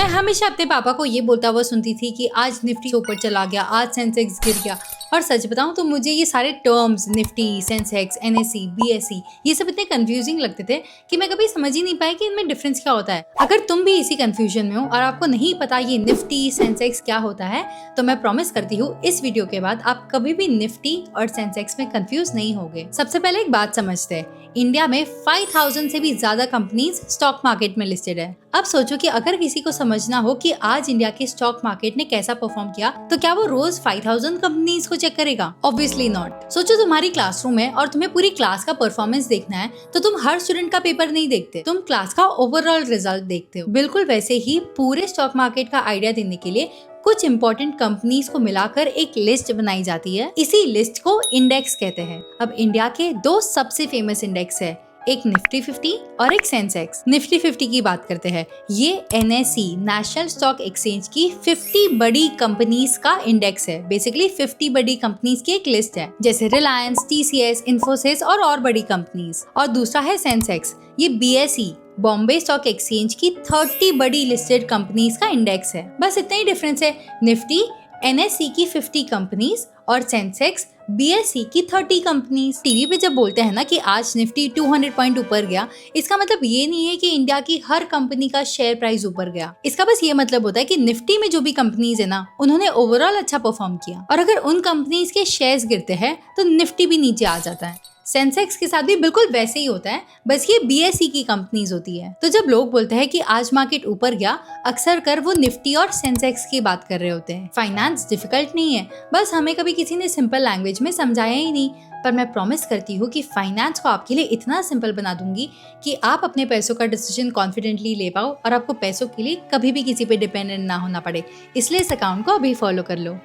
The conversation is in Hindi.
हमेशा अपने पापा को ये बोलता हुआ सुनती थी कि आज निफ्टी ऊपर चला गया, आज सेंसेक्स गिर गया। और सच बताऊं तो मुझे ये सारे terms Nifty, Sensex, NSE, BSE ये सब इतने कंफ्यूजिंग लगते थे कि मैं कभी समझ ही नहीं पाई कि इनमें डिफरेंस क्या होता है। अगर तुम भी इसी कंफ्यूजन में हो और आपको नहीं पता ये निफ्टी सेंसेक्स क्या होता है, तो मैं प्रॉमिस करती हूँ इस वीडियो के बाद आप कभी भी निफ्टी और सेंसेक्स में कंफ्यूज नहीं होगे। सबसे पहले एक बात समझते हैं, इंडिया में 5000 से भी ज्यादा कंपनीज स्टॉक मार्केट में लिस्टेड है। अब सोचो कि अगर किसी को समझना हो कि आज इंडिया के स्टॉक मार्केट ने कैसा परफॉर्म किया, तो क्या वो रोज 5000 कंपनीज को चेक करेगा? Obviously not. सोचो तुम्हारी क्लासरूम है और तुम्हें पूरी क्लास का परफॉर्मेंस देखना है, तो तुम हर स्टूडेंट का पेपर नहीं देखते, तुम क्लास का ओवरऑल रिजल्ट देखते हो। बिल्कुल वैसे ही पूरे स्टॉक मार्केट का आइडिया देने के लिए कुछ इंपॉर्टेंट कंपनीज को मिलाकर एक लिस्ट बनाई जाती है। इसी लिस्ट को इंडेक्स कहते हैं। अब इंडिया के दो सबसे फेमस इंडेक्स है, एक निफ्टी 50 और एक सेंसेक्स। निफ्टी 50 की बात करते हैं, ये एनएसई नेशनल स्टॉक एक्सचेंज की 50 बड़ी कंपनीज का इंडेक्स है। बेसिकली 50 बड़ी कंपनीज की एक लिस्ट है, जैसे रिलायंस, टीसीएस, इन्फोसिस और बड़ी कंपनीज। और दूसरा है सेंसेक्स, ये बीएसई बॉम्बे स्टॉक एक्सचेंज की 30 बड़ी लिस्टेड कंपनीज का इंडेक्स है। बस इतना ही डिफरेंस है, निफ्टी एनएसई की 50 कंपनीज और सेंसेक्स बीएसई की 30 कंपनीज। टीवी पे जब बोलते हैं ना कि आज निफ्टी 200 पॉइंट ऊपर गया, इसका मतलब ये नहीं है कि इंडिया की हर कंपनी का शेयर प्राइस ऊपर गया। इसका बस ये मतलब होता है कि निफ्टी में जो भी कंपनीज है ना, उन्होंने ओवरऑल अच्छा परफॉर्म किया, और अगर उन कंपनीज के शेयर्स गिरते हैं तो निफ्टी भी नीचे आ जाता है। सेंसेक्स के साथ भी बिल्कुल वैसे ही होता है, बस ये बीएसई की कंपनीज होती है। तो जब लोग बोलते हैं कि आज मार्केट ऊपर गया, अक्सर कर वो निफ्टी और सेंसेक्स की बात कर रहे होते हैं। फाइनेंस डिफिकल्ट नहीं है, बस हमें कभी किसी ने सिंपल लैंग्वेज में समझाया ही नहीं। पर मैं प्रॉमिस करती हूँ कि फाइनेंस को आपके लिए इतना सिंपल बना दूंगी कि आप अपने पैसों का डिसीजन कॉन्फिडेंटली ले पाओ और आपको पैसों के लिए कभी भी किसी पे डिपेंडेंट ना होना पड़े। इसलिए इस अकाउंट को अभी फॉलो कर लो।